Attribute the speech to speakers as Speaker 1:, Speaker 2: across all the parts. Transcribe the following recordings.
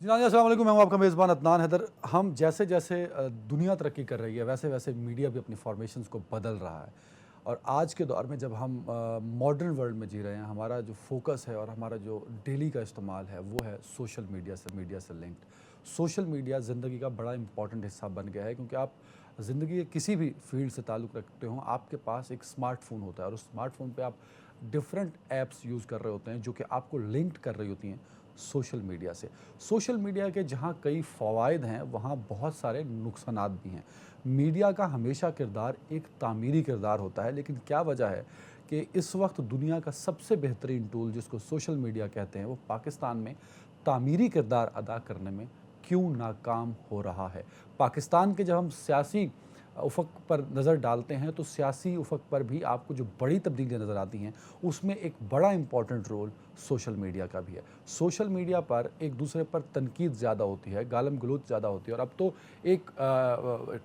Speaker 1: जी नाज़रीन अस्सलाम वालेकुम, मैं हूं आपका मेज़बान अदनान हैदर। हम जैसे जैसे दुनिया तरक्की कर रही है वैसे वैसे मीडिया भी अपनी फॉर्मेशंस को बदल रहा है। और आज के दौर में जब हम मॉडर्न वर्ल्ड में जी रहे हैं, हमारा जो फोकस है और हमारा जो डेली का इस्तेमाल है वो है सोशल मीडिया से लिंक्ड। सोशल मीडिया ज़िंदगी का बड़ा इंपॉर्टेंट हिस्सा बन गया है, क्योंकि आप ज़िंदगी के किसी भी फील्ड से ताल्लुक़ रखते हो, आपके पास एक स्मार्टफ़ोन होता है और उस स्मार्टफ़ोन पे आप डिफरेंट ऐप्स यूज़ कर रहे होते हैं जो कि आपको लिंक्ड कर रही होती हैं सोशल मीडिया से। सोशल मीडिया के जहाँ कई फ़वाइद हैं, वहाँ बहुत सारे नुकसानात भी हैं। मीडिया का हमेशा किरदार एक तामीरी किरदार होता है, लेकिन क्या वजह है कि इस वक्त दुनिया का सबसे बेहतरीन टूल जिसको सोशल मीडिया कहते हैं, वो पाकिस्तान में तामीरी किरदार अदा करने में क्यों नाकाम हो रहा है। पाकिस्तान के जब हम सियासी उफ़क़ पर नज़र डालते हैं तो सियासी उफ़क़ पर भी आपको जो बड़ी तब्दीलियाँ नज़र आती हैं, उसमें एक बड़ा इम्पॉर्टेंट रोल सोशल मीडिया का भी है। सोशल मीडिया पर एक दूसरे पर तनकीद ज़्यादा होती है, गालम गलोच ज़्यादा होती है, और अब तो एक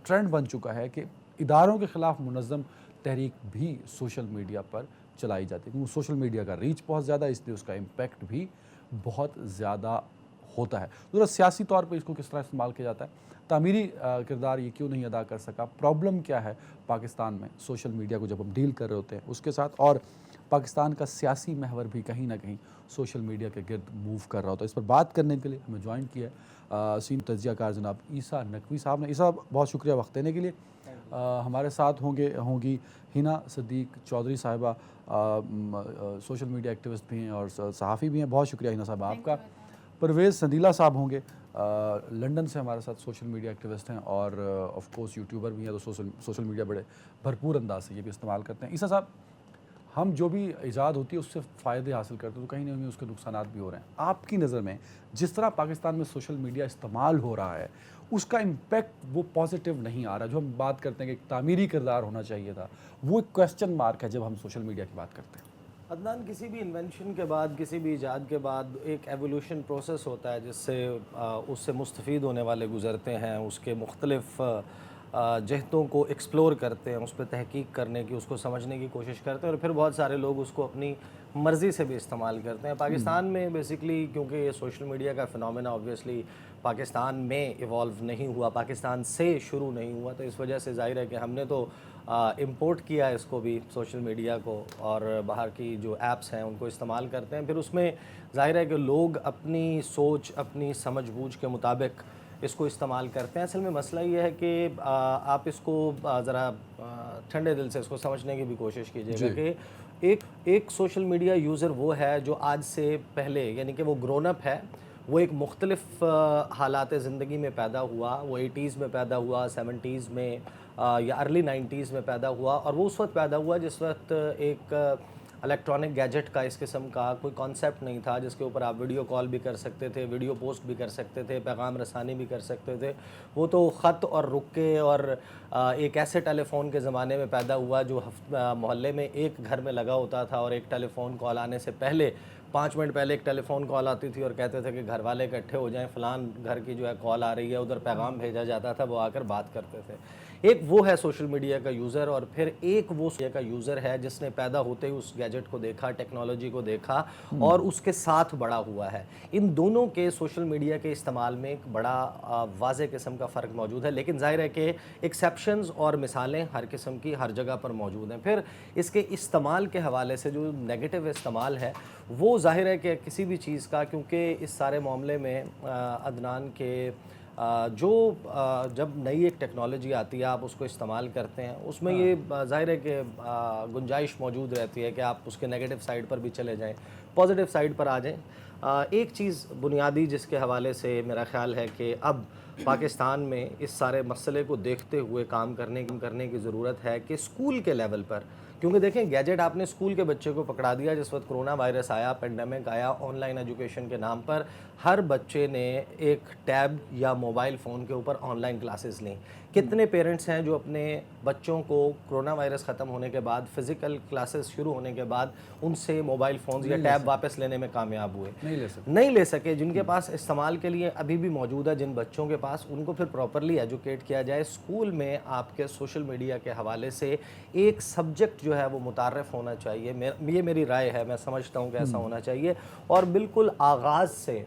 Speaker 1: ट्रेंड बन चुका है कि इदारों के ख़िलाफ़ मुनज़्ज़म तहरीक भी सोशल मीडिया पर चलाई जाती है, क्योंकि सोशल मीडिया का रीच बहुत ज़्यादा है, इसलिए उसका इम्पैक्ट भी बहुत ज़्यादा होता है। तो ज़रा सियासी तौर पे इसको किस तरह इस्तेमाल किया जाता है, तामीरी किरदार ये क्यों नहीं अदा कर सका, प्रॉब्लम क्या है पाकिस्तान में सोशल मीडिया को जब हम डील कर रहे होते हैं उसके साथ, और पाकिस्तान का सियासी महवर भी कहीं ना कहीं सोशल मीडिया के गिर्द मूव कर रहा होता है। इस पर बात करने के लिए हमें ज्वाइन किया है सीनियर तज्ज़ियाकार जनाब ईसा नकवी साहब ने। ईसा, बहुत शुक्रिया वक्त देने के लिए। हमारे साथ होंगी हिना सिद्दीक चौधरी साहिबा, सोशल मीडिया एक्टिविस्ट भी हैं और सहाफ़ी भी हैं। बहुत शुक्रिया हिना साहब आपका। परवेज़ संदीला साहब होंगे, लंदन से हमारे साथ सोशल मीडिया एक्टिविस्ट हैं और ऑफ कोर्स यूट्यूबर भी हैं, तो सोशल मीडिया बड़े भरपूर अंदाज से ये भी इस्तेमाल करते हैं। ईसा साहब, हम जो भी ईजाद होती है उससे फ़ायदे हासिल करते हैं, तो कहीं ना कहीं उसके नुकसानात भी हो रहे हैं। आपकी नज़र में जिस तरह पाकिस्तान में सोशल मीडिया इस्तेमाल हो रहा है, उसका इम्पेक्ट वो पॉजिटिव नहीं आ रहा। जो हम बात करते हैं कि एक तामीरी किरदार होना चाहिए था, वो एक क्वेश्चन मार्क है जब हम सोशल मीडिया की बात करते हैं।
Speaker 2: अदनान, किसी भी इन्वेंशन के बाद, किसी भी ईजाद के बाद एक एवोल्यूशन प्रोसेस होता है जिससे उससे मुस्तफ़ीद होने वाले गुज़रते हैं, उसके मुख्तलिफ़ जहतों को एक्सप्लोर करते हैं, उस पर तहकीक करने की, उसको समझने की कोशिश करते हैं, और फिर बहुत सारे लोग उसको अपनी मर्ज़ी से भी इस्तेमाल करते हैं। पाकिस्तान में बेसिकली क्योंकि ये सोशल मीडिया का फ़िनोमेना ऑब्वियसली पाकिस्तान में इवॉल्व नहीं हुआ, पाकिस्तान से शुरू नहीं हुआ, तो इस वजह से ज़ाहिर है कि हमने तो इंपोर्ट किया इसको भी, सोशल मीडिया को, और बाहर की जो ऐप्स हैं उनको इस्तेमाल करते हैं। फिर उसमें ज़ाहिर है कि लोग अपनी सोच, अपनी समझ-बूझ के मुताबिक इसको इस्तेमाल करते हैं। असल में मसला ये है कि आप इसको ज़रा ठंडे दिल से इसको समझने की भी कोशिश कीजिएगा कि एक सोशल मीडिया यूज़र वो है जो आज से पहले, यानी कि वो ग्रोन अप है, वो एक मुख्तलिफ़ हालात ज़िंदगी में पैदा हुआ, वो 80s में पैदा हुआ, 70s में या अर्ली 90s में पैदा हुआ, और वो उस वक्त पैदा हुआ जिस वक्त एक इलेक्ट्रॉनिक गैजेट का, इस किस्म का कोई कॉन्सेप्ट नहीं था जिसके ऊपर आप वीडियो कॉल भी कर सकते थे, वीडियो पोस्ट भी कर सकते थे, पैगाम रसानी भी कर सकते थे। वो तो ख़त और रुक्के और एक ऐसे टेलीफ़ोन के ज़माने में पैदा हुआ जो मोहल्ले में एक घर में लगा होता था, और एक टेलीफ़ोन कॉल आने से पहले 5 मिनट पहले एक टेलीफ़ोन कॉल आती थी और कहते थे कि घर वाले इकट्ठे हो जाएं, फ़लान घर की जो है कॉल आ रही है, उधर पैगाम भेजा जाता था, वो आकर बात करते थे। एक वो है सोशल मीडिया का यूज़र, और फिर एक वो सोशल का यूज़र है जिसने पैदा होते ही उस गैजेट को देखा, टेक्नोलॉजी को देखा और उसके साथ बड़ा हुआ है। इन दोनों के सोशल मीडिया के इस्तेमाल में एक बड़ा वाज़ेह किस्म का फ़र्क मौजूद है, लेकिन ज़ाहिर है कि एक्सेप्शंस और मिसालें हर किस्म की हर जगह पर मौजूद हैं। फिर इसके इस्तेमाल के हवाले से जो नेगेटिव इस्तेमाल है, वो ज़ाहिर है कि किसी भी चीज़ का, क्योंकि इस सारे मामले में अदनान के जब नई एक टेक्नोलॉजी आती है, आप उसको इस्तेमाल करते हैं, उसमें ये ज़ाहिर है कि गुंजाइश मौजूद रहती है कि आप उसके नेगेटिव साइड पर भी चले जाएं, पॉजिटिव साइड पर आ जाएं। एक चीज़ बुनियादी जिसके हवाले से मेरा ख़्याल है कि अब पाकिस्तान में इस सारे मसले को देखते हुए काम करने की ज़रूरत है कि स्कूल के लेवल पर, क्योंकि देखें, गैजेट आपने स्कूल के बच्चे को पकड़ा दिया, जिस वक्त कोरोना वायरस आया, पेंडेमिक आया, ऑनलाइन एजुकेशन के नाम पर हर बच्चे ने एक टैब या मोबाइल फ़ोन के ऊपर ऑनलाइन क्लासेस लीं। कितने पेरेंट्स हैं जो अपने बच्चों को कोरोना वायरस ख़त्म होने के बाद, फ़िज़िकल क्लासेस शुरू होने के बाद, उनसे मोबाइल फ़ोन्स या टैब वापस लेने में कामयाब हुए? नहीं ले सके। जिनके पास इस्तेमाल के लिए अभी भी मौजूद है, जिन बच्चों के पास, उनको फिर प्रॉपरली एजुकेट किया जाए। स्कूल में आपके सोशल मीडिया के हवाले से एक सब्जेक्ट जो है वो मुतारफ़ होना चाहिए। ये मेरी राय है, मैं समझता हूँ कि ऐसा होना चाहिए, और बिल्कुल आगाज़ से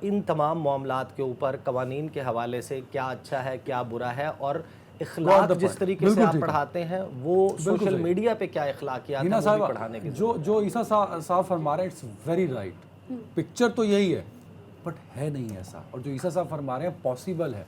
Speaker 2: इन तमाम मामलात के ऊपर कवानीन के हवाले से क्या अच्छा है, क्या बुरा है, और इखलाक जिस तरीके से आप पढ़ाते हैं वो सोशल मीडिया पे क्या इखलाकियात हैं वो भी पढ़ाने की
Speaker 1: जो ईसा साहब फरमा रहे हैं, इट्स वेरी राइट। पिक्चर तो यही है बट है नहीं ऐसा, और जो ईसा साहब फरमा रहे हैं पॉसिबल है,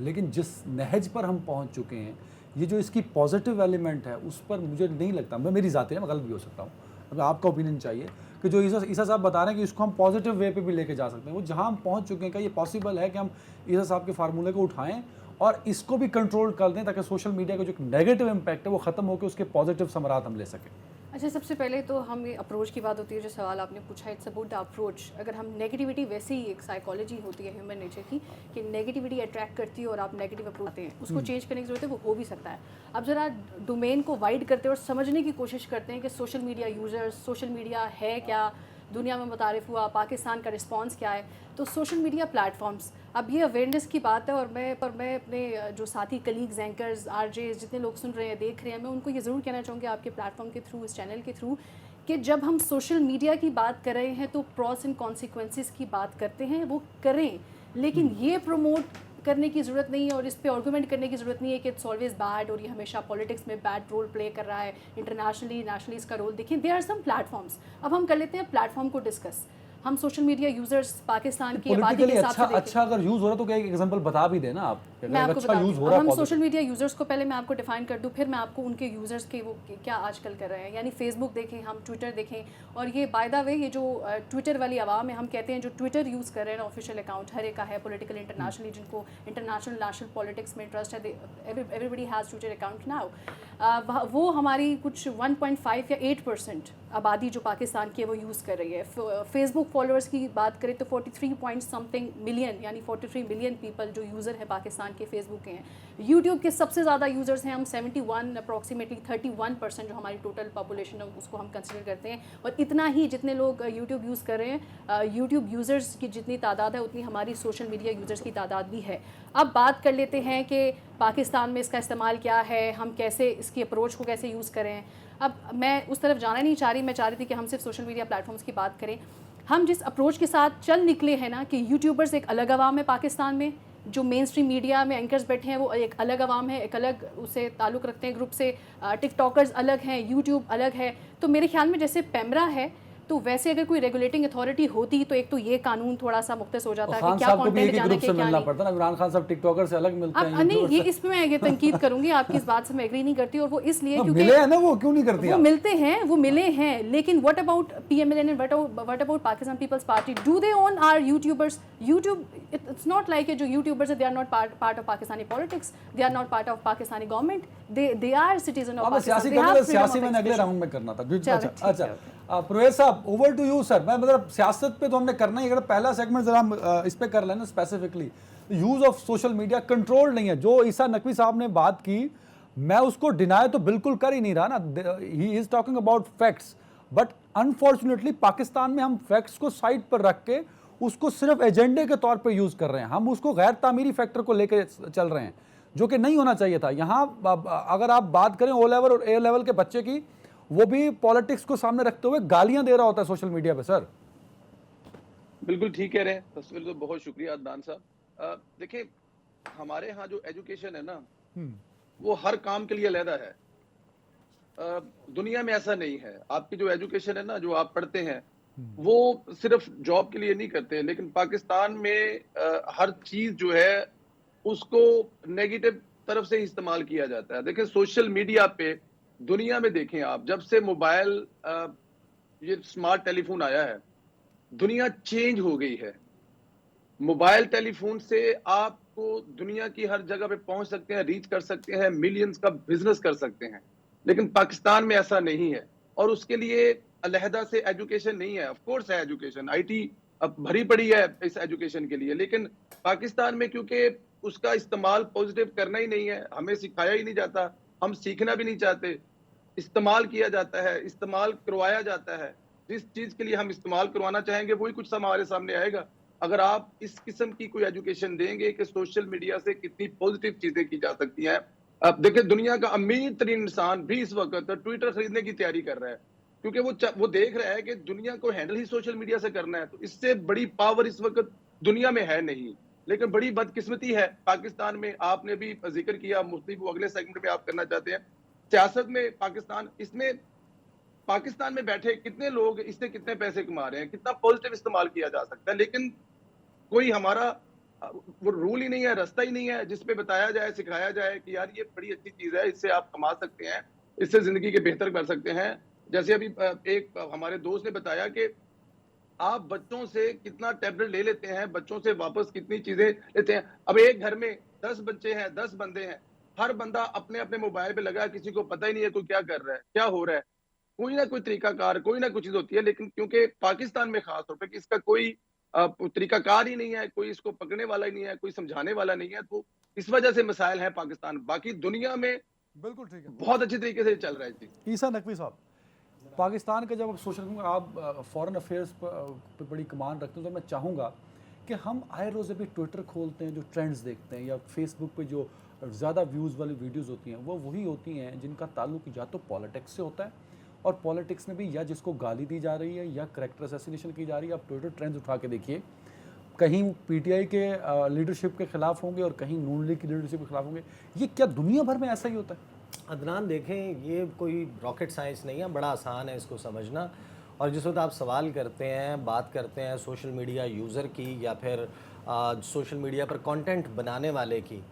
Speaker 1: लेकिन जिस नहज पर हम पहुंच चुके हैं, ये जो इसकी पॉजिटिव एलिमेंट है उस पर मुझे नहीं लगता, मैं मेरी ज़ाती है, मैं गलत भी हो सकता हूँ, मतलब आपका ओपिनियन चाहिए कि जो ईसा साहब बता रहे हैं कि इसको हम पॉजिटिव वे पे भी लेके जा सकते हैं, वो जहाँ हम पहुँच चुके हैं, क्या ये पॉसिबल है कि हम ईसा साहब के फार्मूले को उठाएं और इसको भी कंट्रोल कर दें ताकि सोशल मीडिया का जो एक नेगेटिव इम्पैक्ट है वो ख़त्म होकर उसके पॉजिटिव समरात हम ले सकें?
Speaker 3: अच्छा, सबसे पहले तो हम ये अप्रोच की बात होती है, जो सवाल आपने पूछा, इट्स अबाउट द अप्रोच। अगर हम नेगेटिविटी, वैसे ही एक साइकोलॉजी होती है ह्यूमन नेचर की कि नेगेटिविटी अट्रैक्ट करती है और आप नेगेटिव अप्रोच आते हैं, उसको चेंज करने की ज़रूरत है, वो हो भी सकता है। अब ज़रा डोमेन को वाइड करते हैं और समझने की कोशिश करते हैं कि social media users, social media है क्या, दुनिया में मुतारिफ हुआ, पाकिस्तान का रिस्पांस क्या है। तो सोशल मीडिया प्लेटफॉर्म्स, अब ये अवेयरनेस की बात है, और मैं अपने जो साथी कलीग्स, एंकर्स, आरजे, जितने लोग सुन रहे हैं, देख रहे हैं, मैं उनको ये ज़रूर कहना चाहूँगी आपके प्लेटफॉर्म के थ्रू, इस चैनल के थ्रू, कि जब हम सोशल मीडिया की बात कर रहे हैं तो प्रॉस एंड कॉन्सिक्वेंसेस की बात करते हैं, वो करें, लेकिन ये प्रमोट करने की ज़रूरत नहीं है और इस पे आर्गूमेंट करने की ज़रूरत नहीं है कि इट्स ऑलवेज बैड और ये हमेशा पॉलिटिक्स में बैड रोल प्ले कर रहा है, इंटरनेशनली, नेशनली इसका रोल देखें। There are some platforms. अब हम कर लेते हैं प्लेटफॉर्म को डिस्कस। हम सोशल मीडिया यूजर्स पाकिस्तान की आबादी के हिसाब से
Speaker 1: अच्छा अगर यूज हो रहा है तो क्या एक एग्जांपल बता भी देना आप,
Speaker 3: मैं आपको बता यूज हो रहा है। हम सोशल मीडिया यूजर्स को पहले मैं आपको डिफाइन कर दूं, फिर मैं आपको उनके यूजर्स के वो क्या आजकल कर रहे हैं। यानी फेसबुक देखें, हम ट्विटर देखें, और ये बाय द वे, ये जो ट्विटर वाली आवाम है, हम कहते हैं जो ट्विटर यूज़ कर रहे हैं, ऑफिशियल अकाउंट हर एक का है, पॉलिटिकल इंटरनेशनली, जिनको इंटरनेशनल नेशनल पॉलिटिक्स में इंटरेस्ट है, everybody has Twitter account now. वो हमारी कुछ 1.5 या 8% आबादी जो पाकिस्तान की है वो यूज़ कर रही है। फेसबुक फॉलोअर्स की बात करें तो 43 पॉइंट समथिंग मिलियन, यानी 43 मिलियन पीपल जो यूज़र हैं पाकिस्तान के फेसबुक के हैं। यूट्यूब के सबसे ज़्यादा यूज़र्स हैं हम, 71 अप्रॉक्सीमेटली 31% जो हमारी टोटल पॉपुलेशन है उसको हम कंसिडर करते हैं, और इतना ही जितने लोग यूट्यूब यूज़ कर रहे हैं, यूट्यूब यूज़र्स की जितनी तादाद है उतनी हमारी सोशल मीडिया यूज़र्स की तादाद भी है। अब बात कर लेते हैं कि पाकिस्तान में इसका इस्तेमाल क्या है, हम कैसे इसकी अप्रोच को कैसे यूज़ करें। अब मैं उस तरफ जाना नहीं चाह रही, मैं चाह रही थी कि हम सिर्फ सोशल मीडिया प्लेटफॉर्म्स की बात करें। हम जिस अप्रोच के साथ चल निकले हैं ना, कि यूट्यूबर्स एक अलग आवाम है पाकिस्तान में, जो मेन स्ट्रीम मीडिया में एंकर्स बैठे हैं वो एक अलग आवाम है, एक अलग उससे ताल्लुक़ रखते हैं ग्रुप से, टिकटॉकर्स अलग हैं, यूट्यूब अलग है। तो मेरे ख्याल में जैसे पैमरा है, तो वैसे अगर कोई रेगुलेटिंग अथॉरिटी होती तो एक तो ये कानून थोड़ा सा मुख्तस हो जाता है कि क्या कंटेंट जाने के क्या नहीं
Speaker 1: पड़ता ना। इमरान खान साहब टिकटॉकर से अलग मिलते हैं,
Speaker 3: नहीं, ये इसमें मैं ये तनकीद करूंगी, आपकी इस बात से मैं एग्री नहीं करती, और वो इसलिए क्योंकि
Speaker 1: मिले हैं ना, वो क्यों नहीं करती,
Speaker 3: वो मिलते हैं, वो मिले हैं, लेकिन what about PMLN and what about Pakistan Peoples Party, do they own our YouTubers? YouTube, it's not like जो YouTubers they are not part of Pakistani politics, they are not part of Pakistani government, they are citizen of Pakistan.
Speaker 1: सियासी मैंने अगले round में करना था। अच्छा प्रवेश साहब, ओवर टू यू सर। मैं मतलब सियासत पे तो हमने करना ही, अगर पहला सेगमेंट जरा हम इस पे कर लेना specifically, use of social media control नहीं है। जो ईसा नकवी साहब ने बात की, मैं उसको डिनाई तो बिल्कुल कर ही नहीं रहा ना, he is talking about facts, but unfortunately Pakistan में हम फैक्ट्स को साइड पर रख के उसको सिर्फ एजेंडे के तौर पर यूज कर रहे हैं। हम उसको गैर तामीरी फैक्टर को लेकर चल रहे हैं, जो कि नहीं होना चाहिए था। यहाँ अगर आप बात करें O लेवल और A लेवल के बच्चे की, वो भी पॉलिटिक्स को सामने रखते हुए गालियां दे रहा होता है सोशल मीडिया पे। सर
Speaker 4: बिल्कुल ठीक कह रहे हैं। तस्वीर तो बहुत शुक्रिया अदनान साहब। देखिए, हमारे यहाँ जो एजुकेशन है ना, वो हर काम के लिए अलहदा है। दुनिया में ऐसा नहीं है। आपकी जो एजुकेशन है ना, जो आप पढ़ते हैं, वो सिर्फ जॉब के लिए नहीं करते, लेकिन पाकिस्तान में हर चीज जो है उसको नेगेटिव तरफ से इस्तेमाल किया जाता है। देखिए, सोशल मीडिया पे दुनिया में देखें आप, जब से मोबाइल ये स्मार्ट टेलीफोन आया है, दुनिया चेंज हो गई है। मोबाइल टेलीफोन से आपको दुनिया की हर जगह पे पहुंच सकते हैं, रीच कर सकते हैं, मिलियंस का बिजनेस कर सकते हैं। लेकिन पाकिस्तान में ऐसा नहीं है, और उसके लिए अलहदा से एजुकेशन नहीं है। ऑफ कोर्स है एजुकेशन, IT अब भरी पड़ी है इस एजुकेशन के लिए, लेकिन पाकिस्तान में क्योंकि उसका इस्तेमाल पॉजिटिव करना ही नहीं है, हमें सिखाया ही नहीं जाता, हम सीखना भी नहीं चाहते, इस्तेमाल किया जाता है, इस्तेमाल करवाया जाता है। जिस चीज के लिए हम इस्तेमाल करवाना चाहेंगे वही कुछ हमारे सामने आएगा। अगर आप इस किस्म की कोई एजुकेशन देंगे कि सोशल मीडिया से कितनी पॉजिटिव चीजें की जा सकती हैं। अब देखिए, दुनिया का अमीर तरीन इंसान भी इस वक्त ट्विटर खरीदने की तैयारी कर रहा है। क्योंकि वो देख रहा है कि दुनिया को हैंडल ही सोशल मीडिया से करना है, तो इससे बड़ी पावर इस वक्त दुनिया में है नहीं। लेकिन बड़ी बदकिस्मती है पाकिस्तान में, आपने भी जिक्र किया, मुफ्ती को अगले सेगमेंट में आप करना चाहते हैं, सियासत में पाकिस्तान, इसमें पाकिस्तान में बैठे कितने लोग इससे कितने पैसे कमा रहे हैं, कितना पॉजिटिव इस्तेमाल किया जा सकता है, लेकिन कोई हमारा वो रूल ही नहीं है, रास्ता ही नहीं है जिसपे बताया जाए, सिखाया जाए कि यार ये बड़ी अच्छी चीज है, इससे आप कमा सकते हैं, इससे जिंदगी के बेहतर कर सकते हैं। जैसे अभी एक हमारे दोस्त ने बताया कि आप बच्चों से कितना टैबलेट ले लेते हैं, बच्चों से वापस कितनी चीजें लेते हैं। अब एक घर में 10 बच्चे हैं, 10 बंदे हैं, हर बंदा अपने अपने मोबाइल पे लगा है, किसी को पता ही नहीं है कोई क्या कर रहा है, क्या हो रहा है। कोई ना कोई तरीकाकार, कोई ना कोई चीज होती है, लेकिन क्योंकि पाकिस्तान में खास तौर पे इसका कोई तरीकाकार ही नहीं है, कोई इसको पकड़ने वाला ही नहीं है, कोई समझाने वाला नहीं है, तो इस वजह से मसाइल है पाकिस्तान। बाकी दुनिया में
Speaker 1: बिल्कुल ठीक है।
Speaker 4: बहुत अच्छी तरीके से चल रहा है जी।
Speaker 1: ईसा नकवी साहब, पाकिस्तान का जब सोशल आप फॉरेन अफेयर्स पर बड़ी कमान रखते हैं, तो मैं चाहूँगा कि हम आए रोज़ अभी ट्विटर खोलते हैं, जो ट्रेंड्स देखते हैं, या फेसबुक पे जो ज़्यादा व्यूज़ वाली वीडियोज़ होती हैं, वो वही होती हैं जिनका ताल्लुक या तो पॉलिटिक्स से होता है, और पॉलिटिक्स में भी या जिसको गाली दी जा रही है या करैक्टर असैसिनेशन की जा रही है। आप ट्विटर ट्रेंड्स उठा के देखिए, कहीं पीटीआई के लीडरशिप के खिलाफ होंगे और कहीं नून लीग की लीडरशिप के खिलाफ होंगे। ये क्या दुनिया भर में ऐसा ही होता है?
Speaker 2: अदनान देखें, ये कोई रॉकेट साइंस नहीं है, बड़ा आसान है इसको समझना। और जिस वक्त आप सवाल करते हैं, बात करते हैं सोशल मीडिया यूज़र की या फिर सोशल मीडिया पर कंटेंट बनाने वाले की,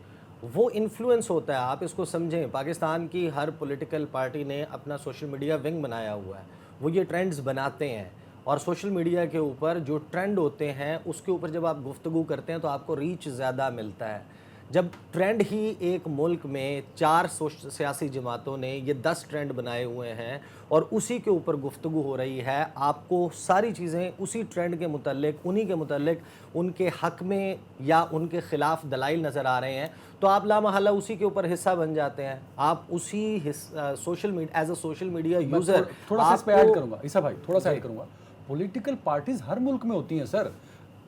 Speaker 2: वो इन्फ्लुएंस होता है। आप इसको समझें, पाकिस्तान की हर पॉलिटिकल पार्टी ने अपना सोशल मीडिया विंग बनाया हुआ है, वो ये ट्रेंड्स बनाते हैं, और सोशल मीडिया के ऊपर जो ट्रेंड होते हैं उसके ऊपर जब आप गुफ्तगू करते हैं तो आपको रीच ज़्यादा मिलता है। जब ट्रेंड ही एक मुल्क में 4 सियासी जमातों ने ये 10 ट्रेंड बनाए हुए हैं और उसी के ऊपर गुफ्तगू हो रही है, आपको सारी चीज़ें उसी ट्रेंड के मुतल्लिक, उन्हीं के मुतल्लिक, उनके हक़ में या उनके ख़िलाफ़ दलाइल नज़र आ रहे हैं, तो आप लामहल्ला उसी के ऊपर हिस्सा बन जाते हैं। आप उसी social media, as a social media user,
Speaker 1: थोड़ा सा इस पे ऐड करूँगा ईसा भाई, थोड़ा सा ऐड करूँगा। पॉलिटिकल पार्टीज हर मुल्क में होती हैं सर।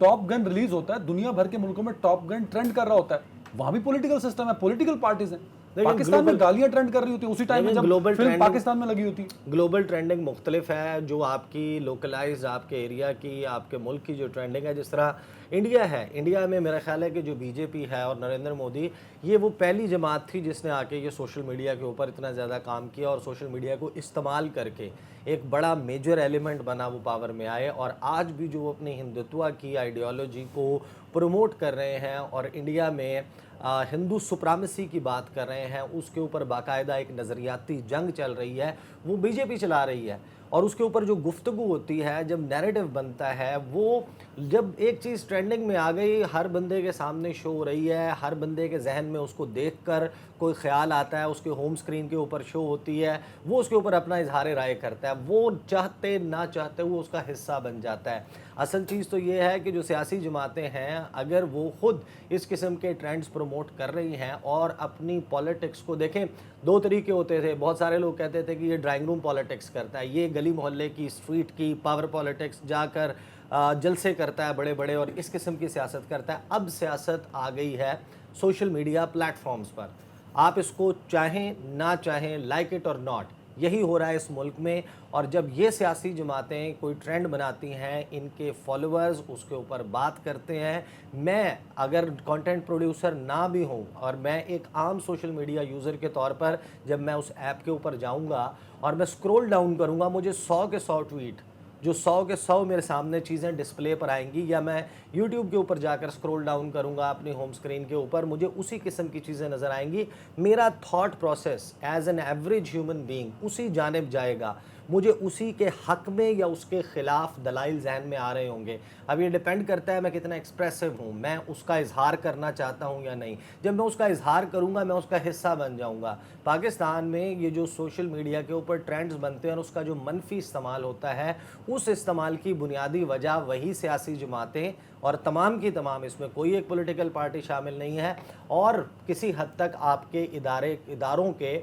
Speaker 1: टॉप गन रिलीज होता है, दुनिया भर के मुल्कों में टॉप गन ट्रेंड कर रहा होता है, वहां भी पॉलिटिकल सिस्टम है, पॉलिटिकल पार्टीज हैं। पाकिस्तान में गालियां ट्रेंड कर रही होती है उसी टाइम में जब
Speaker 2: ग्लोबल
Speaker 1: फिल्म पाकिस्तान में लगी होती है।
Speaker 2: ग्लोबल ट्रेंडिंग मुख्तलिफ है, जो आपकी लोकलाइज आपके एरिया की, आपके मुल्क की जो ट्रेंडिंग है, जिस तरह इंडिया है, इंडिया में मेरा ख्याल है कि जो बीजेपी है और नरेंद्र मोदी, ये वो पहली जमात थी जिसने आके ये सोशल मीडिया के ऊपर इतना ज़्यादा काम किया और सोशल मीडिया को इस्तेमाल करके एक बड़ा मेजर एलिमेंट बना, वो पावर में आए। और आज भी जो अपनी हिंदुत्व की आइडियोलॉजी को प्रमोट कर रहे हैं और इंडिया में हिंदू सुप्रामेसी की बात कर रहे हैं, उसके ऊपर बाकायदा एक नज़रियाती जंग चल रही है, वो बीजेपी चला रही है। और उसके ऊपर जो गुफ्तगू होती है, जब नैरेटिव बनता है, वो जब एक चीज़ ट्रेंडिंग में आ गई, हर बंदे के सामने शो हो रही है, हर बंदे के जहन में उसको देखकर कोई ख्याल आता है, उसके होम स्क्रीन के ऊपर शो होती है, वो उसके ऊपर अपना इजहार राय करता है, वो चाहते ना चाहते वो उसका हिस्सा बन जाता है। असल चीज़ तो ये है कि जो सियासी जमातें हैं, अगर वो ख़ुद इस किस्म के ट्रेंड्स प्रमोट कर रही हैं और अपनी पॉलिटिक्स को देखें, 2 तरीके होते थे। बहुत सारे लोग कहते थे कि ये ड्राइंग रूम पॉलिटिक्स करता है, ये गली मोहल्ले की, स्ट्रीट की पावर पॉलिटिक्स, जाकर जलसे करता है बड़े बड़े और इस किस्म की सियासत करता है। अब सियासत आ गई है सोशल मीडिया प्लेटफॉर्म्स पर, आप इसको चाहें ना चाहें, लाइक इट और नॉट, यही हो रहा है इस मुल्क में। और जब ये सियासी जमातें कोई ट्रेंड बनाती हैं, इनके फॉलोअर्स उसके ऊपर बात करते हैं, मैं अगर कंटेंट प्रोड्यूसर ना भी हूँ और मैं एक आम सोशल मीडिया यूज़र के तौर पर जब मैं उस ऐप के ऊपर जाऊँगा और मैं स्क्रॉल डाउन करूँगा, मुझे 100 के 100 ट्वीट, जो 100 के 100 मेरे सामने चीज़ें डिस्प्ले पर आएंगी, या मैं YouTube के ऊपर जाकर स्क्रॉल डाउन करूँगा अपनी होम स्क्रीन के ऊपर, मुझे उसी किस्म की चीज़ें नज़र आएंगी। मेरा thought process as an average human being उसी जानिब जाएगा, मुझे उसी के हक़ में या उसके ख़िलाफ़ दलाइल जहन में आ रहे होंगे। अब ये डिपेंड करता है मैं कितना एक्सप्रेसिव हूँ, मैं उसका इजहार करना चाहता हूँ या नहीं। जब मैं उसका इजहार करूँगा, मैं उसका हिस्सा बन जाऊँगा। पाकिस्तान में ये जो सोशल मीडिया के ऊपर ट्रेंड्स बनते हैं और उसका जो मनफी इस्तेमाल होता है, उस इस्तेमाल की बुनियादी वजह वही सियासी जमातें और तमाम की तमाम, इसमें कोई एक पॉलिटिकल पार्टी शामिल नहीं है, और किसी हद तक आपके इदारों के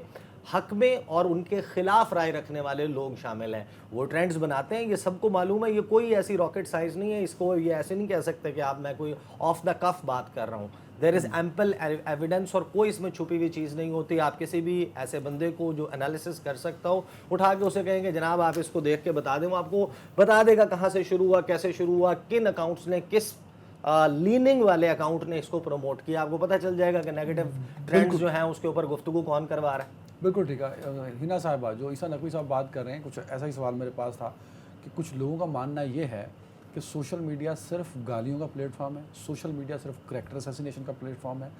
Speaker 2: हक में और उनके खिलाफ राय रखने वाले लोग शामिल हैं। वो ट्रेंड्स बनाते हैं, ये सबको मालूम है, ये कोई ऐसी रॉकेट साइंस नहीं है, इसको ये ऐसे नहीं कह सकते कि आप मैं कोई ऑफ द कफ बात कर रहा हूँ। देयर इज़ एम्पल एविडेंस और कोई इसमें छुपी हुई चीज़ नहीं होती। आप किसी भी ऐसे बंदे को जो एनालिसिस कर सकता हो उठा के उसे कहेंगे जनाब आप इसको देख के बता दें, वो आपको बता देगा कहाँ से शुरू हुआ, कैसे शुरू हुआ, किन अकाउंट्स ने, किस लीनिंग वाले अकाउंट ने इसको प्रमोट किया। आपको पता चल जाएगा कि नेगेटिव ट्रेंड्स जो हैं उसके ऊपर गुफ्तगू कौन करवा रहा है।
Speaker 1: बिल्कुल ठीक है। हिना साहिबा, जो ईसा नकवी साहब बात कर रहे हैं, कुछ ऐसा ही सवाल मेरे पास था कि कुछ लोगों का मानना ये है कि सोशल मीडिया सिर्फ गालियों का प्लेटफॉर्म है, सोशल मीडिया सिर्फ करैक्टर असैसिनेशन का प्लेटफॉर्म है,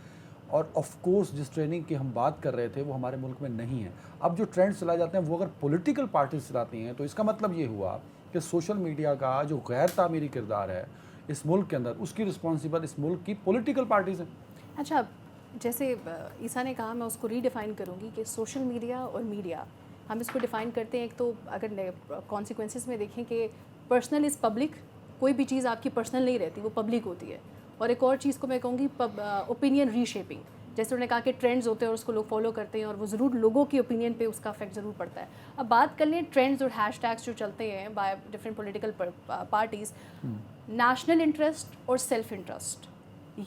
Speaker 1: और ऑफ कोर्स जिस ट्रेनिंग की हम बात कर रहे थे वो हमारे मुल्क में नहीं है। अब जो ट्रेंड्स चलाए जाते हैं वो अगर पॉलिटिकल पार्टीज चलाती हैं तो इसका मतलब ये हुआ कि सोशल मीडिया का जो गैर तामीरी किरदार है इस मुल्क के अंदर, उसकी रिस्पॉन्सिबल इस मुल्क की पॉलिटिकल पार्टीज़ हैं।
Speaker 3: अच्छा, जैसे ईसा ने कहा, मैं उसको रीडिफ़ाइन करूँगी कि सोशल मीडिया और मीडिया हम इसको डिफ़ाइन करते हैं। एक तो अगर कॉन्सिक्वेंसेस में देखें कि पर्सनल इज़ पब्लिक, कोई भी चीज़ आपकी पर्सनल नहीं रहती, वो पब्लिक होती है। और एक और चीज़ को मैं कहूँगी ओपिनियन रीशेपिंग, जैसे उन्होंने कहा कि ट्रेंड्स होते हैं और उसको लोग फॉलो करते हैं और वो ज़रूर लोगों की ओपिनियन पे उसका इफेक्ट ज़रूर पड़ता है। अब बात कर लें ट्रेंड्स और हैशटैग्स जो चलते हैं by different political parties, national interest और सेल्फ इंटरेस्ट,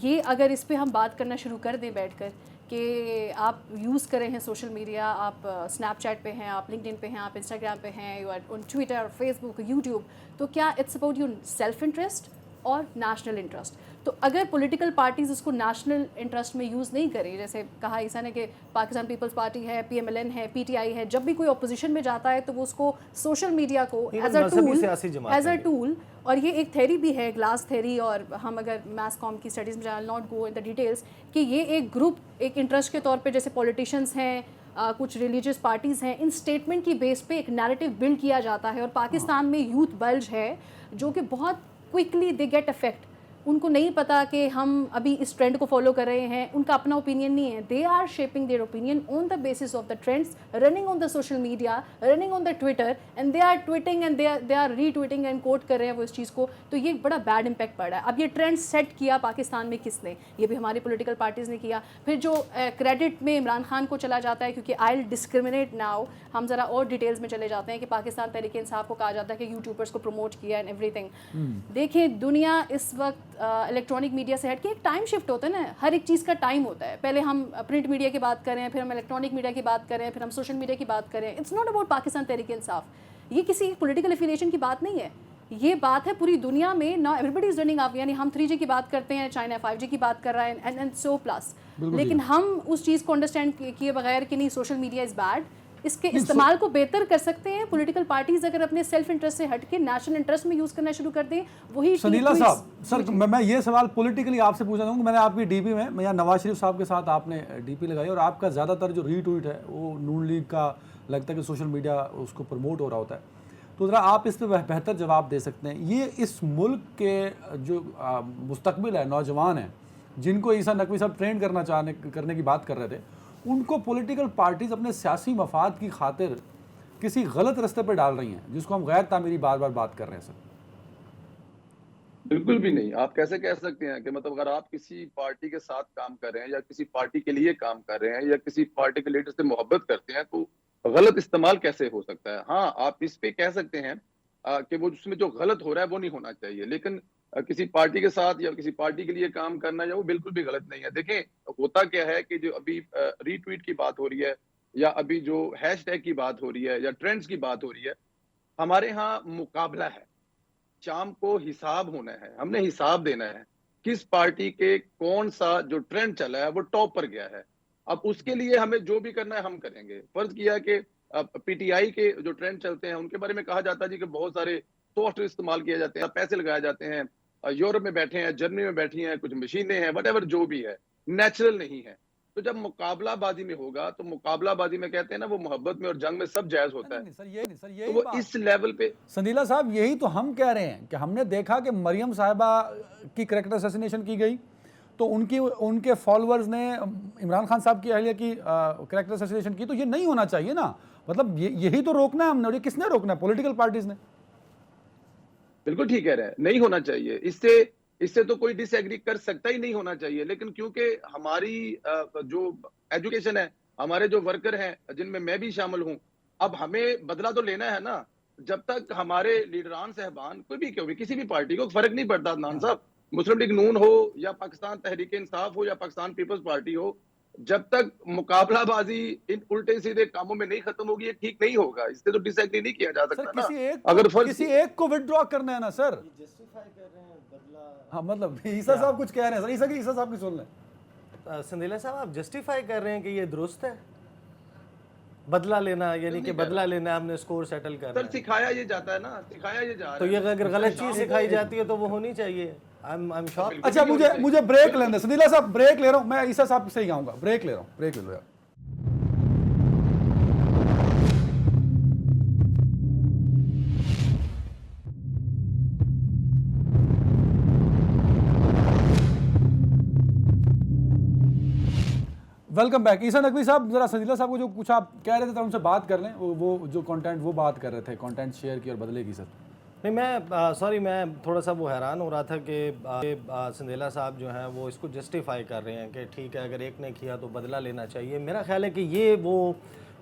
Speaker 3: ये अगर इस पे हम बात करना शुरू कर दें बैठकर कि आप यूज़ कर रहे हैं सोशल मीडिया, आप स्नैपचैट पे हैं, आप लिंक्डइन पे हैं, आप इंस्टाग्राम पे हैं, you are on Twitter, Facebook, YouTube, तो क्या it's about your self interest और नेशनल इंटरेस्ट? तो अगर पॉलिटिकल पार्टीज़ इसको नेशनल इंटरेस्ट में यूज़ नहीं करें, जैसे कहा ईसा ने कि पाकिस्तान पीपल्स पार्टी है, PMLN है, PTI है, जब भी कोई अपोजिशन में जाता है तो वो उसको सोशल मीडिया को एज अ टूल, और ये एक थ्योरी भी है, ग्लास थ्योरी, और हम अगर मैस कॉम की स्टडीज़ में जाए, not go in the details, कि ये एक ग्रुप, एक इंटरेस्ट के तौर पे, जैसे पॉलिटिशियंस हैं, कुछ रिलीजियस पार्टीज़ हैं, इन स्टेटमेंट की बेस पे एक नैरेटिव बिल्ड किया जाता है। और पाकिस्तान में यूथ बल्ज है जो कि बहुत क्विकली दे गेट अफेक्ट, उनको नहीं पता कि हम अभी इस ट्रेंड को फॉलो कर रहे हैं, उनका अपना ओपिनियन नहीं है, they are shaping their opinion on the basis of the trends running on the social media, running on the Twitter, and they are tweeting and they are retweeting and quote कर रहे हैं वो इस चीज़ को। तो ये बड़ा बैड इम्पैक्ट पड़ रहा है। अब ये ट्रेंड सेट किया पाकिस्तान में किसने? ये भी हमारी पॉलिटिकल पार्टीज़ ने किया। फिर जो क्रेडिट में इमरान खान को चला जाता है, क्योंकि आई विल डिस्क्रिमिनेट नाउ, हम ज़रा और डिटेल्स में चले जाते हैं कि पाकिस्तान तहरीक इंसाफ को कहा जाता है कि यूट्यूबर्स को प्रमोट किया एंड एवरीथिंग। देखें, दुनिया इस वक्त इलेक्ट्रॉनिक मीडिया से हट के एक टाइम शिफ्ट होता है ना, हर एक चीज़ का टाइम होता है। पहले हम प्रिंट मीडिया की बात करें, फिर हम इलेक्ट्रॉनिक मीडिया की बात करें, फिर हम सोशल मीडिया की बात करें। It's not about Pakistan Tehreek Insaf, ये किसी पॉलिटिकल एफिलिएशन की बात नहीं है, ये बात है पूरी दुनिया में ना, एवरीबडी इज रनिंग अप। यानी हम 3G की बात करते हैं, चाइना 5G की बात कर रहा है, एंड सो प्लस, लेकिन हम उस चीज़ को अंडरस्टैंड किए बगैर कि नहीं सोशल मीडिया इज़ बैड, इसके इस्तेमाल को बेहतर कर सकते हैं पॉलिटिकल पार्टीज अगर अपने सेल्फ इंटरेस्ट से हट के नेशनल इंटरेस्ट में यूज़ करना शुरू कर दें। वही
Speaker 1: सनीला साहब, सर मैं ये सवाल पॉलिटिकली आपसे पूछना चाहूँगा। मैंने आपकी डीपी में या नवाज शरीफ साहब के साथ आपने डीपी लगाई और आपका ज़्यादातर जो रीट्वीट है वो नून लीग का लगता है कि सोशल मीडिया उसको प्रमोट हो रहा होता है, तो ज़रा आप इस पर बेहतर जवाब दे सकते हैं। ये इस मुल्क के जो मुस्तकबिल है, नौजवान हैं, जिनको ईसा नकवी साहब ट्रेन करने की बात कर रहे थे, उनको पॉलिटिकल पार्टीज़ अपने सियासी मफाद की खातिर किसी गलत रास्ते पर डाल रही हैं, जिसको हम गैर तामीरी बार बार बात कर रहे हैं। सर
Speaker 4: बिल्कुल भी नहीं। आप कैसे कह सकते हैं कि मतलब अगर आप किसी पार्टी के साथ काम कर रहे हैं या किसी पार्टी के लिए काम कर रहे हैं या किसी पार्टी के लीडर से मोहब्बत करते हैं तो गलत इस्तेमाल कैसे हो सकता है? हाँ, आप इस पे कह सकते हैं कि वो उसमें जो गलत हो रहा है वो नहीं होना चाहिए, लेकिन किसी पार्टी के साथ या किसी पार्टी के लिए काम करना या वो बिल्कुल भी गलत नहीं है। देखें, होता क्या है कि जो अभी रीट्वीट की बात हो रही है या अभी जो हैशटैग की बात हो रही है या ट्रेंड्स की बात हो रही है, हमारे यहाँ मुकाबला है, शाम को हिसाब होना है, हमने हिसाब देना है किस पार्टी के कौन सा जो ट्रेंड चला है वो टॉप पर गया है। अब उसके लिए हमें जो भी करना है हम करेंगे। फर्ज किया कि PTI के जो ट्रेंड चलते हैं उनके बारे में कहा जाता है जी कि बहुत सारे सॉफ्टवेयर इस्तेमाल किए जाते हैं, पैसे लगाए जाते हैं, यूरोप में बैठे हैं, जर्मनी में बैठी हैं, कुछ मशीनें हैं, वट जो भी है, नेचुरल नहीं है। तो जब मुकाबलाबाजी में होगा तो मुकाबलाबाजी में कहते हैं ना वो मोहब्बत में और जंग में सब जायज होता है।
Speaker 1: सर
Speaker 4: तो वो इस लेवल पे
Speaker 1: सनीला साहब यही तो हम कह रहे हैं कि हमने देखा कि मरियम साहिबा की करैक्टर असैसिनेशन की गई तो उनके फॉलोअर्स ने इमरान खान साहब की अहलिया की करैक्टर असैसिनेशन की, तो ये नहीं होना चाहिए ना। मतलब यही तो रोकना है हमने, और ये किसने रोकना है? पॉलिटिकल पार्टीज ने।
Speaker 4: बिल्कुल ठीक कह रहे हैं, नहीं होना चाहिए। इससे तो कोई डिसएग्री कर सकता ही नहीं होना चाहिए, लेकिन क्योंकि हमारी जो एजुकेशन है हमारे जो वर्कर हैं जिनमें मैं भी शामिल हूं, अब हमें बदला तो लेना है ना। जब तक हमारे लीडरान साहबान कोई भी क्यों भी किसी भी पार्टी को फर्क नहीं पड़ता अदनान साहब, मुस्लिम लीग नून हो या पाकिस्तान तहरीक इंसाफ हो या पाकिस्तान पीपल्स पार्टी हो, जब तक मुकाबलाबाजी इन उल्टे सीधे कामों में नहीं खत्म होगी, ये ठीक नहीं होगा। इससे तो डिसएग्री नहीं किया जा
Speaker 1: सर
Speaker 4: सकता ना।
Speaker 1: किसी
Speaker 4: फर्ज
Speaker 1: एक को विड्रॉ करना है ना सर।
Speaker 2: जस्टिफाई कर रहे हैं बदला।
Speaker 1: हाँ मतलब ईसा साहब कुछ कह रहे हैं सर, ईसा साहब की सुन लें।
Speaker 2: संदेला साहब, आप जस्टिफाई कर रहे हैं कि ये दुरुस्त है बदला लेना, यानी कि बदला लेना, हमने स्कोर सेटल करना
Speaker 4: सर
Speaker 2: है।
Speaker 4: सिखाया ये जाता है ना, सिखाया ये जा रहा
Speaker 2: तो
Speaker 4: है।
Speaker 2: ये अगर गलत चीज सिखाई जाती है तो वो होनी चाहिए। I am sure.
Speaker 1: अच्छा मुझे ब्रेक लेने, सदीला साहब ब्रेक ले रहा हूँ मैं, ईसा साहब से ही आऊंगा, ब्रेक ले रहा हूँ, ब्रेक ले लो यार। Welcome back. ईसा नकवी साहब, जरा सदीला साहब को जो कुछ आप कह रहे थे तो उनसे बात कर लें, वो जो कंटेंट वो बात कर रहे थे, कंटेंट शेयर की और बदले की। सर
Speaker 2: नहीं, मैं सॉरी, मैं थोड़ा सा वो हैरान हो रहा था कि संदेला साहब जो हैं वो इसको जस्टिफाई कर रहे हैं कि ठीक है अगर एक ने किया तो बदला लेना चाहिए। मेरा ख्याल है कि ये वो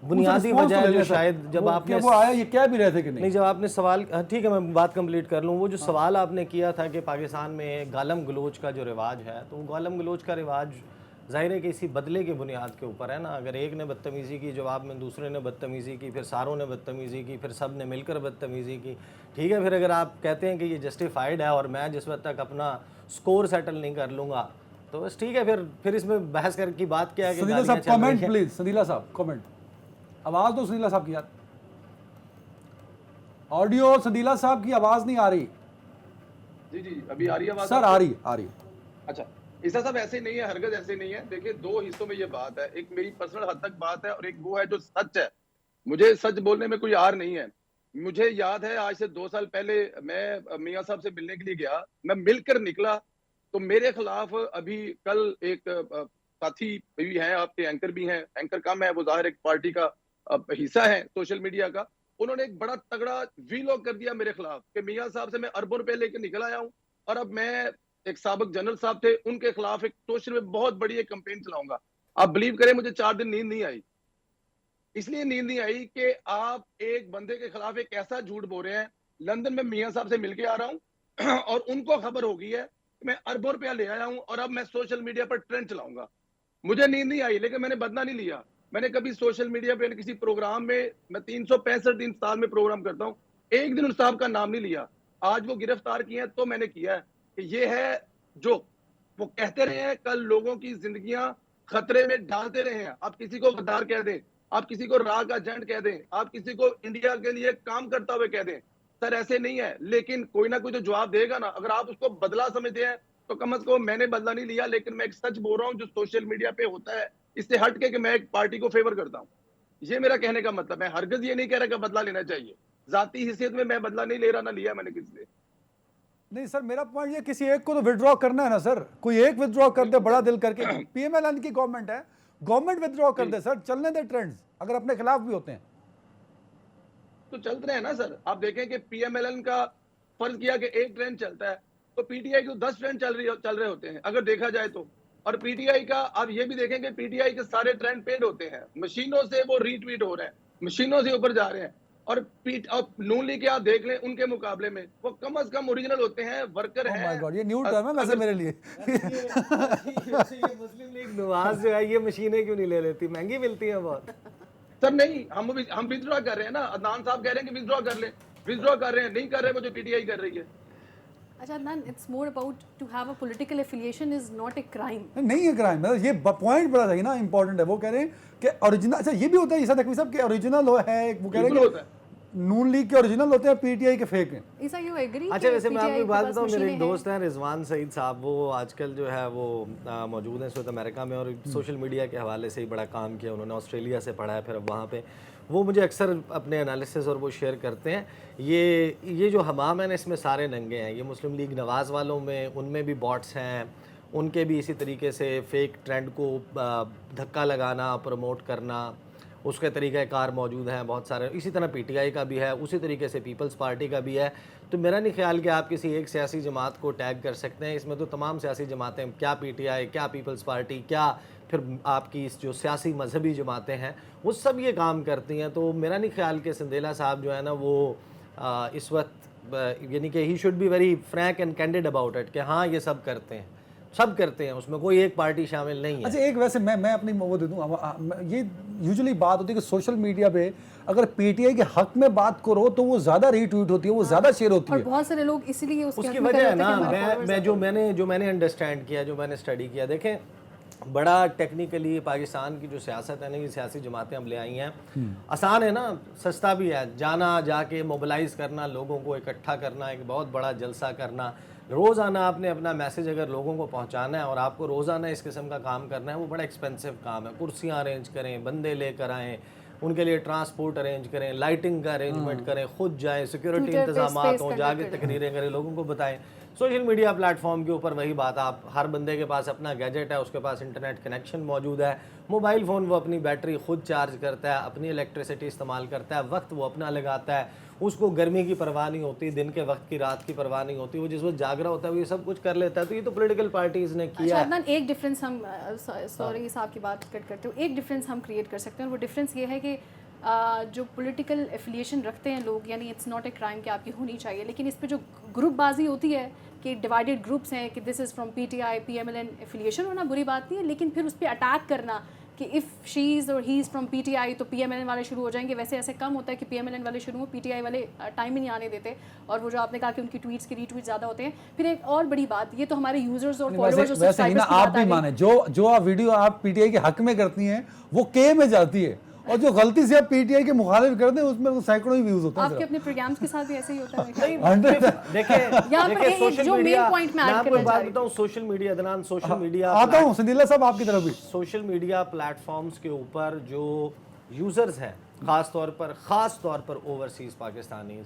Speaker 2: बुनियादी वजह है जो शायद जब आपने
Speaker 1: वो आया, ये कह भी रहे थे कि
Speaker 2: नहीं, जब आपने सवाल, ठीक है मैं बात कंप्लीट कर लूँ। वो जो सवाल आपने किया था कि पाकिस्तान में गालम गलोच का जो रिवाज है, तो गालम गलोच का रिवाज ज़ाहिर है कि इसी बदले की बुनियाद के ऊपर है ना। अगर एक ने बदतमीज़ी की, जवाब में दूसरे ने बदतमीज़ी की, फिर सारों ने बदतमीज़ी की, फिर सब ने मिलकर बदतमीज़ी की, ठीक है। फिर अगर आप कहते हैं कि ये जस्टिफाइड है और मैं जिस वक्त तक अपना स्कोर सेटल नहीं कर लूँगा तो बस ठीक है, फिर इसमें बहस कर की बात क्या है कि
Speaker 1: सदीला साहब कमेंट प्लीज, सदीला साहब कमेंट, आवाज़ दो सदीला साहब की यार, ऑडियो सदीला साहब की आवाज़ नहीं आ रही।
Speaker 4: जी जी अभी आ रही है आवाज
Speaker 1: सर आ रही।
Speaker 4: अच्छा, ईसा साहब ऐसे नहीं है, हरगज ऐसे नहीं है। देखिए दो हिस्सों में ये बात है, एक मेरी पर्सनल हद तक बात है और एक वो है जो सच है। मुझे सच बोलने में कोई आर नहीं है। मुझे याद है आज से 2 साल पहले मैं मियां साहब से मिलने के लिए गया, मैं मिलकर निकला तो मेरे खिलाफ अभी कल एक साथी भी हैं, आपके एंकर भी हैं, एंकर कम है, वो जाहिर एक पार्टी का हिस्सा है सोशल मीडिया का, उन्होंने एक बड़ा तगड़ा वीलॉग कर दिया मेरे खिलाफ कि मियां साहब से मैं अरबों रुपए लेकर निकल आया हूं और अब मैं एक साबिक जनरल साहब थे उनके खिलाफ एक सोशल में बहुत बड़ी एक कंपेन चलाऊंगा। आप बिलीव करें मुझे 4 दिन नींद नहीं आई। इसलिए नींद नहीं आई कि आप एक बंदे के खिलाफ एक ऐसा झूठ बोल रहे हैं। लंदन में मियां साहब से मिलके आ रहा हूं और उनको खबर हो गई है कि मैं अरबों रुपया ले आया हूं और अब मैं सोशल मीडिया पर ट्रेंड चलाऊंगा। मुझे नींद नहीं आई, लेकिन मैंने बदला नहीं लिया। मैंने कभी सोशल मीडिया पे किसी प्रोग्राम में, मैं 365 दिन साल में प्रोग्राम करता हूं, एक दिन उस साहब का नाम नहीं लिया। आज वो गिरफ्तार किए हैं तो मैंने किया है कि ये है जो वो कहते रहे हैं, कल लोगों की जिंदगियां खतरे में डालते रहे हैं। आप किसी को गद्दार कह दें, आप किसी को राह का एजेंट कह दें, आप किसी को इंडिया के लिए काम करता हुए कह दें, सर ऐसे नहीं है। लेकिन कोई ना कोई तो जवाब देगा ना। अगर आप उसको बदला समझते हैं तो कम से कम मैंने बदला नहीं लिया, लेकिन मैं एक सच बोल रहा हूं जो सोशल मीडिया पे होता है, इससे हट के कि मैं एक पार्टी को फेवर करता हूं। ये मेरा कहने का मतलब है। हरगिज ये नहीं कह रहा कि बदला लेना चाहिए। जाती हैसियत में मैं बदला नहीं ले रहा, ना लिया मैंने किसी से।
Speaker 1: नहीं सर, मेरा पॉइंट ये, किसी एक को तो विड्रॉ करना है ना सर। कोई एक विड्रॉ कर दे बड़ा दिल करके, पीएमएलएन की गवर्नमेंट है, गवर्नमेंट विड्रॉ कर दे सर, चलने दे ट्रेंड्स, अगर अपने खिलाफ भी होते हैं
Speaker 4: तो चलते रहे ना सर। आप देखें कि पीएमएलएन का फर्ज किया कि एक ट्रेंड चलता है तो पीटीआई के 10 ट्रेंड चल रहे होते हैं अगर देखा जाए तो। और पीटीआई का आप ये भी देखेंगे, पीटीआई के सारे ट्रेंड पेड होते हैं, मशीनों से वो रीट्वीट हो रहे हैं, मशीनों से ऊपर जा रहे हैं। और नून लीग के आप देख लें उनके मुकाबले में वो कम से कम ओरिजिनल होते हैं, वर्कर
Speaker 1: ओह
Speaker 4: हैं।
Speaker 1: माय गॉड, ये न्यू टर्म है वैसे मेरे लिए।
Speaker 2: ये मुस्लिम लीग नवाज जो है ये मशीनें क्यों नहीं ले लेती, महंगी मिलती हैं बहुत।
Speaker 4: सर नहीं, हम विथड्रॉ कर रहे हैं ना। अदनान साहब कह रहे हैं कि विथड्रॉ कर लें, विथड्रॉ कर रहे हैं, नहीं कर रहे वो जो पीटीआई कर रही है।
Speaker 3: अच्छा Adnan, it's more about to have a political affiliation is not a crime.
Speaker 1: नहीं है क्राइम, मतलब ये पॉइंट बड़ा सही ना, इंपॉर्टेंट है। वो कह रहे हैं कि ओरिजिनल, अच्छा ये भी होता है ईसा नकवी साहब के ओरिजिनल है, वो कह रहे हैं कि नून लीग के ओरिजिनल होते हैं, पीटीआई के फेक हैं।
Speaker 3: ईसा यू एग्री?
Speaker 2: अच्छा वैसे मैं आपको बात बताऊं, मेरे एक दोस्त हैं रिजवान सईद साहब, वो आजकल जो है वो मौजूद हैं इस वक्त अमेरिका में और सोशल मीडिया के हवाले से ही बड़ा काम किया उन्होंने। ऑस्ट्रेलिया से पढ़ा है, फिर अब वहाँ पे वो मुझे अक्सर अपने एनालिसिस और वो शेयर करते हैं। ये जो हमाम है ना, इसमें सारे नंगे हैं। ये मुस्लिम लीग नवाज़ वालों में, उनमें भी बॉट्स हैं, उनके भी इसी तरीके से फेक ट्रेंड को धक्का लगाना, प्रमोट करना, उसके तरीक़ाकार मौजूद हैं बहुत सारे, इसी तरह पीटीआई का भी है, उसी तरीके से पीपल्स पार्टी का भी है। तो मेरा नहीं ख्याल कि आप किसी एक सियासी जमात को टैग कर सकते हैं, इसमें तो तमाम सियासी जमातें, क्या पीटीआई, क्या पीपल्स पार्टी, क्या फिर आपकी इस जो सियासी मजहबी जमातें हैं, वो सब ये काम करती हैं। तो मेरा नहीं ख्याल कि संदेला साहब जो है ना वो इस वक्त यानी कि he should be very Frank and candid about it कि हाँ ये सब करते हैं, सब करते हैं, उसमें कोई एक पार्टी शामिल नहीं है।
Speaker 1: अच्छा, एक वैसे मैं अपनी वो दे दूं, ये यूजुअली बात होती है कि सोशल मीडिया पे अगर पीटीआई के हक में बात करो तो वो ज्यादा रीट्वीट होती है, वो ज्यादा शेयर होती है,
Speaker 3: और बहुत सारे लोग इसलिए
Speaker 2: उसकी वजह है ना, मैं जो मैंने अंडरस्टैंड किया, जो मैंने स्टडी किया, देखें बड़ा टेक्निकली पाकिस्तान की जो सियासत है ना, ये सियासी जमातें हम ले आई हैं, आसान है ना, सस्ता भी है, जाना जाके मोबिलाइज करना, लोगों को इकट्ठा करना, एक बहुत बड़ा जलसा करना, रोज़ाना आपने अपना मैसेज अगर लोगों को पहुंचाना है और आपको रोज़ाना इस किस्म का काम करना है, वो बड़ा एक्सपेंसिव काम है। कुर्सियाँ अरेंज करें, बंदे लेकर आएँ, उनके लिए ट्रांसपोर्ट अरेंज करें, लाइटिंग का अरेंजमेंट करें, खुद जाएं, सिक्योरिटी इंतजामात हों, जाके तकरीरें करें, लोगों को बताएं। सोशल मीडिया प्लेटफॉर्म के ऊपर वही बात, आप हर बंदे के पास अपना गैजेट है, उसके पास इंटरनेट कनेक्शन मौजूद है, मोबाइल फ़ोन वो अपनी बैटरी खुद चार्ज करता है, अपनी इलेक्ट्रिसिटी इस्तेमाल करता है, वक्त वो अपना लगाता है, उसको गर्मी की परवाह नहीं होती, दिन के वक्त की रात की परवाह नहीं होती, वो जिस वक्त जाग रहा होता है वो ये सब कुछ कर लेता है। तो ये तो पॉलिटिकल पार्टीज़ ने किया है।
Speaker 3: अदनान, एक डिफरेंस हम, सॉरी साहब की बात कट करते हो, एक डिफरेंस हम क्रिएट कर सकते हैं, और वो डिफरेंस ये है कि जो पॉलिटिकल एफिलिएशन रखते हैं लोग, यानी इट्स नॉट ए क्राइम कि आपकी होनी चाहिए, लेकिन इस पे जो ग्रुपबाजी होती है कि डिवाइडेड ग्रुप्स हैं कि this is from PTI PMLN affiliation होना बुरी बात नहीं है, लेकिन फिर उस पर अटैक करना कि इफ़ शी इज़ और ही इज़ फ्रॉम पीटीआई तो पीएमएलएन वाले शुरू हो जाएंगे। वैसे ऐसे कम होता है कि पीएमएलएन वाले शुरू हो, पीटीआई वाले टाइम ही नहीं आने देते। और वो जो आपने कहा कि उनकी ट्वीट्स की रीट्वीट ज़्यादा होते हैं। फिर एक और बड़ी बात, ये तो हमारे यूजर्स और फॉलोअर्स और सब्सक्राइबर्स की
Speaker 1: आप
Speaker 3: बात
Speaker 1: भी
Speaker 3: आ गई।
Speaker 1: माने जो आप वीडियो आप पीटीआई के हक में करती हैं वो के में जाती है, और जो गलती से आप पीटीआई के मुखालिफ करते हैं उसमें सैकड़ों ही व्यूज होते हैं।
Speaker 3: आपके अपने प्रोग्राम्स के साथ भी ऐसे ही होता है।
Speaker 2: देखिए सोशल मीडिया, मैं आपको एक बात बताऊं, social media, Adnan, social media,
Speaker 1: आता हूं संदीला साहब आपकी तरफ भी,
Speaker 2: सोशल मीडिया प्लेटफॉर्म्स के ऊपर जो यूजर्स हैं, खास तौर पर ओवरसीज पाकिस्तानी,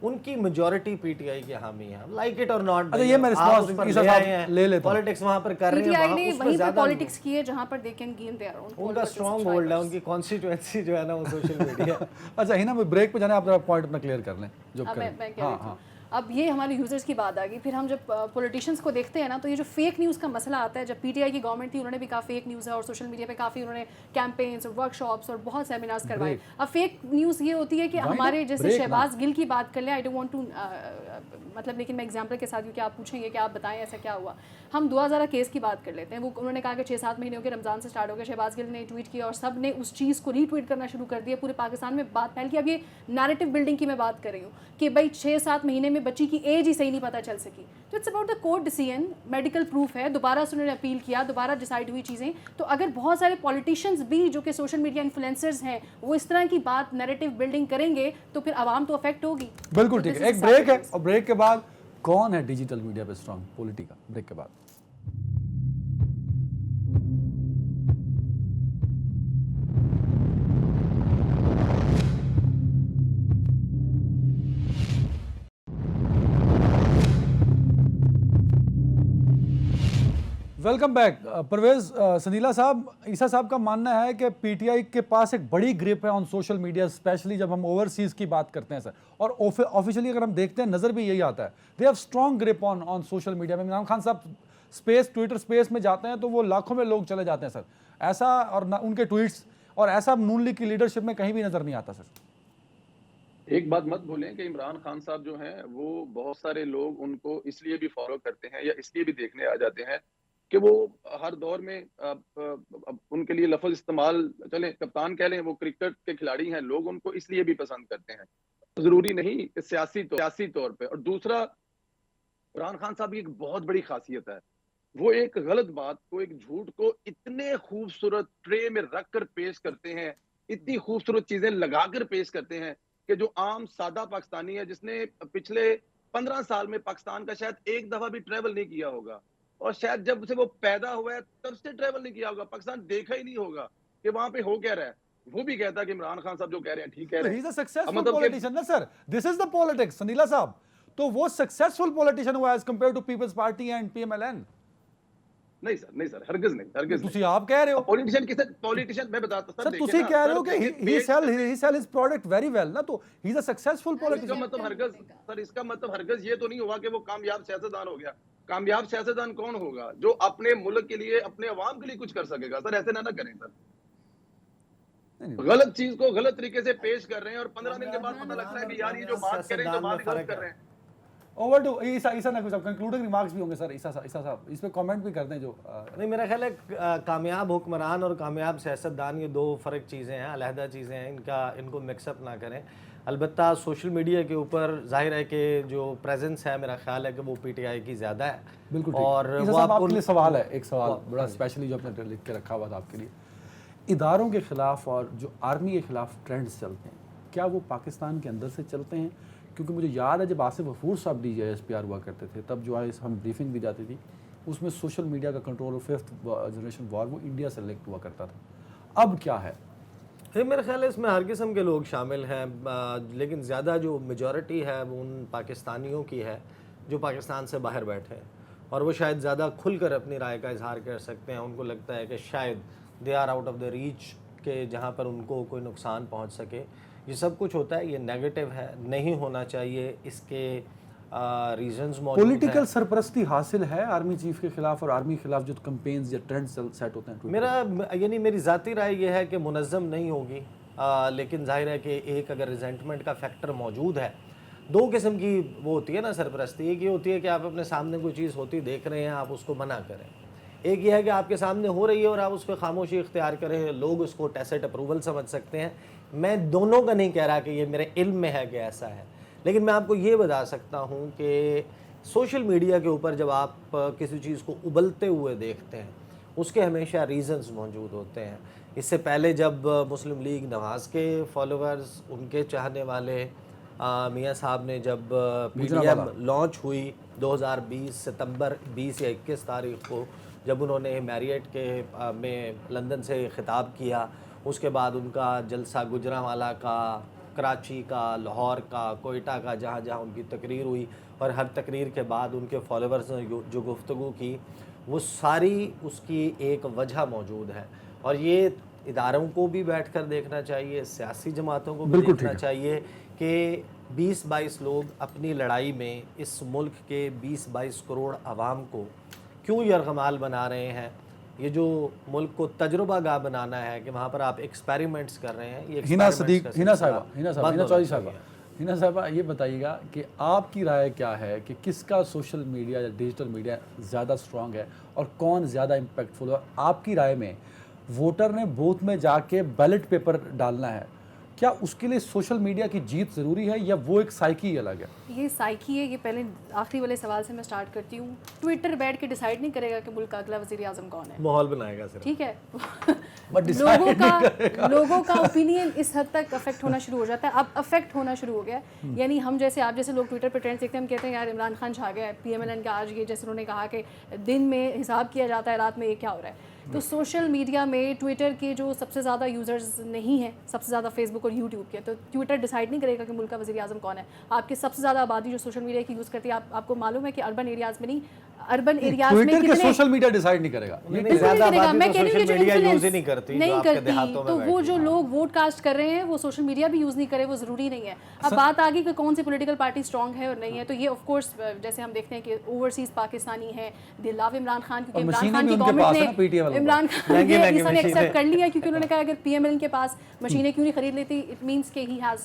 Speaker 2: उनकी मेजॉरिटी पीटीआई के हामी हैं, लाइक इट और नॉट।
Speaker 1: अच्छा, ये मैं रिस्पांस ले लेता हूं,
Speaker 2: पॉलिटिक्स वहां पर कर रहे हैं,
Speaker 3: पीटीआई ने वहीं पे पॉलिटिक्स की है जहां पर they can gain their own,
Speaker 2: उनका स्ट्रांग होल्ड है, उनकी कॉन्स्टिट्यूएंसी जो है ना वो सोशल मीडिया।
Speaker 1: अच्छा हिना, ब्रेक पे जाने आप जरा पॉइंट अपना क्लियर कर लें जो
Speaker 3: मैं कह रही थी। अब ये हमारे यूजर्स की बात आ गई, फिर हम जब पॉलिटिशियंस को देखते हैं ना, तो ये जो फेक न्यूज़ का मसला आता है, जब पीटीआई की गवर्नमेंट थी उन्होंने भी कहा फेक न्यूज़ है, और सोशल मीडिया पे काफ़ी उन्होंने कैंपेन्स और वर्कशॉप्स और बहुत सेमिनार्स करवाए। अब फेक न्यूज़ ये होती है कि हमारे जैसे शहबाज गिल की बात कर लें, आई डोंट वांट टू मतलब, लेकिन मैं एग्जाम्पल के साथ, क्योंकि आप पूछेंगे कि आप बताएं ऐसा क्या हुआ। हम 2000 केस की बात कर लेते हैं, वो उन्होंने कहा कि 6-7 महीने हो गए, रमज़ान से स्टार्ट हो गया, शहबाज गिल ने ट्वीट किया और सब ने उस चीज़ को रीट्वीट करना शुरू कर दिया, पूरे पाकिस्तान में बात फैल गई। अब ये नैरेटिव बिल्डिंग की मैं बात कर रही हूँ कि भाई 6-7 महीने में बच्ची की एज ही सही नहीं पता चल सकी, तो it's about the court decision, medical proof है, दोबारा से उन्होंने अपील किया, दोबारा डिसाइड हुई चीज़ें। तो अगर बहुत सारे पॉलिटिशियंस भी जो कि सोशल मीडिया इन्फ्लुएंसर्स हैं वो इस तरह की बात नैरेटिव बिल्डिंग करेंगे तो फिर आवाम तो अफेक्ट होगी।
Speaker 1: बिल्कुल ठीक है, एक ब्रेक है और ब्रेक के बाद कौन है डिजिटल मीडिया पे स्ट्रांग पॉलिटिका, ब्रेक के बाद। Welcome back. परवेज, संदीला साहब, ईसा साहब का मानना है कि पीटीआई के पास एक बड़ी ग्रिप है ऑन सोशल मीडिया, स्पेशली जब हम ओवरसीज की बात करते हैं सर, और ऑफिशियली अगर हम देखते हैं नज़र भी यही आता है, they have strong grip on social media में। इमरान खान साहब ट्विटर स्पेस में जाते हैं तो वो लाखों में लोग चले जाते हैं सर, ऐसा, और उनके ट्वीट्स, और ऐसा नून लीग की लीडरशिप में कहीं भी नज़र नहीं आता सर।
Speaker 4: एक बात मत भूलें कि इमरान खान साहब जो हैं वो बहुत सारे लोग उनको इसलिए भी फॉलो करते हैं या इसलिए भी देखने आ जाते हैं कि वो हर दौर में उनके लिए लफ्ज इस्तेमाल, चलें कप्तान कह लें, वो क्रिकेट के खिलाड़ी हैं, लोग उनको इसलिए भी पसंद करते हैं, जरूरी नहीं सियासी तौर पे। और दूसरा, इमरान खान साहब की एक बहुत बड़ी खासियत है, वो एक गलत बात को, एक झूठ को इतने खूबसूरत ट्रे में रख कर पेश करते हैं, इतनी खूबसूरत चीजें लगाकर पेश करते हैं कि जो आम सादा पाकिस्तानी है, जिसने पिछले 15 साल में पाकिस्तान का शायद एक दफा भी ट्रेवल नहीं किया होगा, और शायद जब से वो पैदा हुआ है तब से ट्रेवल नहीं किया होगा, पाकिस्तान देखा ही नहीं होगा कि वहां पे हो क्या रहा है, वो भी कहता है कि इमरान खान साहब जो कह रहे हैं ठीक कह रहे हैं।
Speaker 1: He is a successful politician ना sir, this is the politics Sandila sahab, तो वो सक्सेसफुल पॉलिटिशियन हुआ as compare to Peoples Party and PMLN.
Speaker 4: नहीं सर, नहीं सर, हरगिज नहीं, हरगिज
Speaker 1: ਤੁਸੀਂ ਆਪ ਕਹਿ ਰਹੇ ਹੋ
Speaker 4: पॉलिटिशियन किसे पॉलिटिशियन मैं बताता सर,
Speaker 1: सर
Speaker 4: देखिए
Speaker 1: ਤੁਸੀਂ
Speaker 4: ना,
Speaker 1: ਕਹਿ ਰਹੇ
Speaker 4: सर,
Speaker 1: ਹੋ कि
Speaker 4: देखिए,
Speaker 1: he sell his product very well ना, तो he is a successful
Speaker 4: इसका
Speaker 1: politician।
Speaker 4: मतलब हरगिज सर, इसका मतलब हरगिज ये तो नहीं हुआ कि वो कामयाब सियासतदान हो गया। कामयाब सियासतदान कौन होगा? जो अपने मुल्क के लिए, अपने अवाम के लिए कुछ कर सकेगा। सर ऐसे ना करें सर,
Speaker 1: नहीं, नहीं।
Speaker 4: गलत चीज को गलत तरीके से पेश कर रहे हैं और 15 दिन के बाद पता लगता है कि यार ये जो बात करें तो बात गलत कर रहे हैं।
Speaker 1: ओवर टू ईसा नकवी साहब, कंक्लूडिंग रिमार्क्स भी होंगे सर। ईसा साहब इस पे कमेंट भी कर दें जो
Speaker 2: नहीं, मेरा ख्याल है कामयाब हुक्मरान और कामयाब सियासतदान ये दो फ़र्क चीज़ें हैं, अलहदा चीज़ें हैं, इनको मिक्सअप ना करें। अलबत्ता सोशल मीडिया के ऊपर जाहिर है कि जो प्रेजेंस है, मेरा ख्याल है कि वो पीटीआई की ज़्यादा है।
Speaker 1: बिल्कुल
Speaker 2: और
Speaker 1: ईसा
Speaker 2: वो
Speaker 1: साहब
Speaker 2: आपको
Speaker 1: आपके लिए सवाल है, एक सवाल बड़ा स्पेशली जो आपने लिख के रखा हुआ था आपके लिए। इदारों के ख़िलाफ़ और जो आर्मी के ख़िलाफ़ ट्रेंड्स चलते हैं, क्या वो पाकिस्तान के अंदर से चलते हैं? क्योंकि मुझे याद है जब आसिफ गफूर साहब DGSPR हुआ करते थे, तब जो है हम ब्रीफिंग दी जाती थी, उसमें सोशल मीडिया का कंट्रोल और 5th जनरेशन वॉर वो इंडिया से लिंक हुआ करता था। अब क्या है?
Speaker 2: मेरा ख्याल है इसमें हर किस्म के लोग शामिल हैं, लेकिन ज़्यादा जो मेजॉरिटी है वो उन पाकिस्तानियों की है जो पाकिस्तान से बाहर बैठे हैं, और वो शायद ज़्यादा खुलकर अपनी राय का इजहार कर सकते हैं। उनको लगता है कि शायद they are out of the reach के जहाँ पर उनको कोई नुकसान पहुँच सके। ये सब कुछ होता है, ये नेगेटिव है, नहीं होना चाहिए, इसके रीजंस मौजूद हैं।
Speaker 1: पॉलिटिकल सरपरस्ती हासिल है आर्मी चीफ के खिलाफ और आर्मी के खिलाफ जो कैंपेन्स या ट्रेंड सेट होते हैं?
Speaker 2: मेरी ज़ाती राय ये है कि मुनज़्ज़म नहीं होगी, लेकिन जाहिर है कि एक अगर रिजेंटमेंट का फैक्टर मौजूद है, दो किस्म की वो होती है ना सरपरस्ती। एक ये होती है कि आप अपने सामने कोई चीज़ होती देख रहे हैं, आप उसको मना करें। एक ये है कि आपके सामने हो रही है और आप उस पर खामोशी इख्तियार करें, लोग उसको टैसिट अप्रूवल समझ सकते हैं। मैं दोनों का नहीं कह रहा कि ये मेरे इल्म में है कि ऐसा है, लेकिन मैं आपको ये बता सकता हूँ कि सोशल मीडिया के ऊपर जब आप किसी चीज़ को उबलते हुए देखते हैं, उसके हमेशा रीज़न्स मौजूद होते हैं। इससे पहले जब मुस्लिम लीग नवाज़ के फॉलोअर्स, उनके चाहने वाले, मियाँ साहब ने जब PDM लॉन्च हुई 2020 सितंबर 20 या 21 तारीख को, जब उन्होंने मैरियट के में लंदन से ख़िताब किया, उसके बाद उनका जलसा गुजरांवाला का, कराची का, लाहौर का, कोयटा का, जहाँ जहाँ उनकी तकरीर हुई, और हर तकरीर के बाद उनके फॉलोअर्स ने जो गुफ्तगू की, वो सारी उसकी एक वजह मौजूद है। और ये इदारों को भी बैठकर देखना चाहिए, सियासी जमातों को भी देखना चाहिए कि 20-22 लोग अपनी लड़ाई में इस मुल्क के 20-22 करोड़ आवाम को क्यों यरगमाल बना रहे हैं। ये जो मुल्क को तजुर्बा गाह बनाना है कि वहाँ पर आप एक्सपेरिमेंट्स कर रहे हैं, ये
Speaker 1: हिना साहिबा ये बताइएगा कि आपकी राय क्या है कि किसका सोशल मीडिया या डिजिटल मीडिया ज़्यादा स्ट्रॉन्ग है और कौन ज़्यादा इम्पैक्टफुल है? आपकी राय में वोटर ने बूथ में जाके बैलेट पेपर डालना है, क्या उसके लिए सोशल मीडिया की जीत ज़रूरी है या वो एक साइकी अलग है? ये
Speaker 3: साइकी है। ये पहले आखिरी वाले सवाल से मैं स्टार्ट करती हूँ। ट्विटर बैठ के डिसाइड नहीं करेगा कि मुल्क का अगला वज़ीर आज़म कौन है,
Speaker 2: माहौल बनाएगा सिर्फ,
Speaker 3: ठीक है।
Speaker 1: बट
Speaker 3: लोगों का ओपिनियन इस हद तक अफेक्ट होना शुरू हो जाता है, अब अफेक्ट होना शुरू हो गया। यानी हम जैसे, आप जैसे लोग ट्विटर पर ट्रेंड्स देखते हैं, हम कहते हैं यार इमरान खान छा गया है, PMLN का आज ये, जैसे उन्होंने कहा कि दिन में हिसाब किया जाता है, रात में ये क्या हो रहा है। तो सोशल मीडिया में ट्विटर के जो सबसे ज़्यादा यूज़र्स नहीं हैं, सबसे ज़्यादा फेसबुक और यूट्यूब के, तो ट्विटर डिसाइड नहीं करेगा कि मुल्क का वज़ीर आज़म कौन है। आपकी सबसे ज़्यादा आबादी जो सोशल मीडिया की यूज़ करती है, आपको मालूम है कि अर्बन एरियाज़ में नहीं, अर्बन एरियाज़ में
Speaker 1: कितने सोशल मीडिया डिसाइड नहीं करेगा।
Speaker 3: मैं कह रही हूँ जो इन्फ्लुएंस नहीं करती, तो वो जो लोग वोट कास्ट कर रहे हैं वो सोशल मीडिया भी यूज़ नहीं करे, वो ज़रूरी नहीं है। अब बात आ गई कि कौन सी पॉलिटिकल पार्टी स्ट्रॉन्ग है और नहीं है, तो ये ऑफ कोर्स जैसे हम देखते हैं कि ओवरसीज़ पाकिस्तानी है, दे लव इमरान खान, क्योंकि इमरान खान की गवर्नमेंट ने इमरान खान ने एक्सेप्ट कर लिया, क्योंकि उन्होंने कहा अगर PMLN के पास मशीनें क्यों नहीं खरीद लेती, इट मींस कि he has.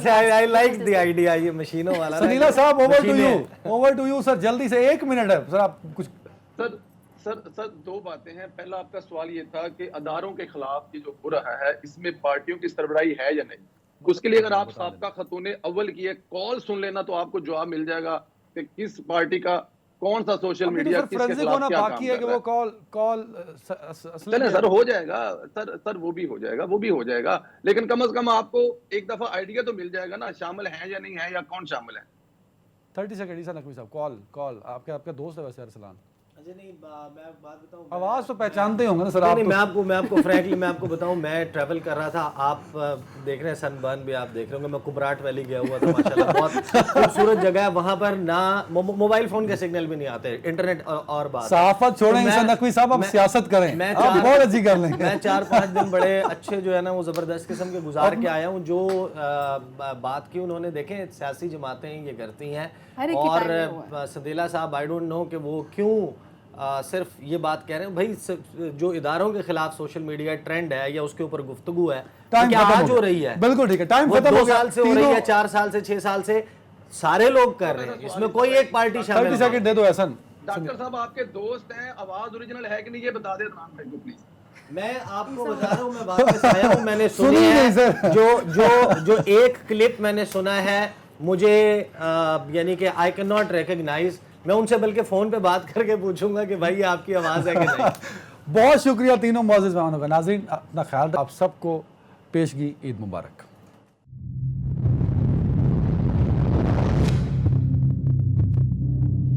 Speaker 2: I like the idea ये मशीनों वाला।
Speaker 1: सनीला साहब ओवर टू यू सर, जल्दी से 1 मिनट है सर, आप कुछ।
Speaker 4: सर दो बातें हैं। पहला आपका सवाल ये था कि अदारों के खिलाफ ये जो हो रहा है, इसमें पार्टियों की सरबराही है या नहीं। उसके लिए अगर आप साबका खतूने अव्वल की एक कॉल सुन लेना तो आपको जवाब मिल जाएगा कि किस पार्टी का कौन सा सोशल मीडिया किसके खिलाफ क्या काम कर रहा है। चले सर, हो जाएगा सर, वो भी हो जाएगा, लेकिन कम से कम आपको एक दफा आइडिया तो मिल जाएगा ना, शामिल है या नहीं है, या कौन शामिल है।
Speaker 1: 30 सेकंड ईसा नकवी साहब, कॉल आपके दोस्त है वैसे अरसलान।
Speaker 2: अच्छा नहीं मैं बात बताऊं,
Speaker 1: आवाज़ तो पहचानते होंगे ना सर आप?
Speaker 2: नहीं, मैं आपको फ्रैंकली मैं आपको बताऊं, मैं ट्रैवल कर रहा था, आप देख रहे हैं सनबर्न भी आप देख रहे होंगे, मैं कुबराट वैली गया हुआ था, माशाल्लाह बहुत खूबसूरत जगह है। वहाँ पर ना मोबाइल फोन के सिग्नल भी नहीं आते, इंटरनेट और बात।
Speaker 1: सहाफत छोड़ें इंसान नकवी साहब, आप सियासत करें, आप बहुत अच्छी कर लेंगे।
Speaker 2: मैं 4-5 दिन बड़े अच्छे जो है ना वो ज़बरदस्त किस्म के गुजार के आया हूँ। जो बात की उन्होंने, देखें सियासी जमातें ये करती हैं, और सदीला साहब आई डोंट नो कि वो क्यों सिर्फ ये बात कह रहे हैं। भाई जो इदारों के खिलाफ सोशल मीडिया ट्रेंड है या उसके ऊपर गुफ्तगू है, तो क्या आज हो रही है?
Speaker 1: बिल्कुल ठीक है, टाइम
Speaker 2: वो
Speaker 1: खत्म हो
Speaker 2: 2
Speaker 1: गया,
Speaker 2: साल से हो रही है, 4 साल से, 6 साल से सारे लोग कर रहे हैं, इसमें कोई एक पार्टी शामिल
Speaker 1: 30
Speaker 2: नहीं।
Speaker 1: सेकंड दे दो एहसन।
Speaker 4: डॉक्टर साहब आपके दोस्त हैं, आवाज ओरिजिनल है कि नहीं ये बता दे इमरान भाई को प्लीज।
Speaker 2: मैं आपको बता रहा हूँ, मैं वापस आया हूँ, मैंने सुनी है जो एक क्लिप मैंने सुना है, मुझे यानी कि आई कैन नॉट रिकॉग्नाइज। मैं उनसे बल्कि फोन पे बात करके पूछूंगा कि भाई आपकी आवाज है कि नहीं।
Speaker 1: बहुत शुक्रिया तीनों मुअज़्ज़िज़ मेहमानों का। नाज़रीन अपना ख्याल, आप सबको पेशगी ईद मुबारक।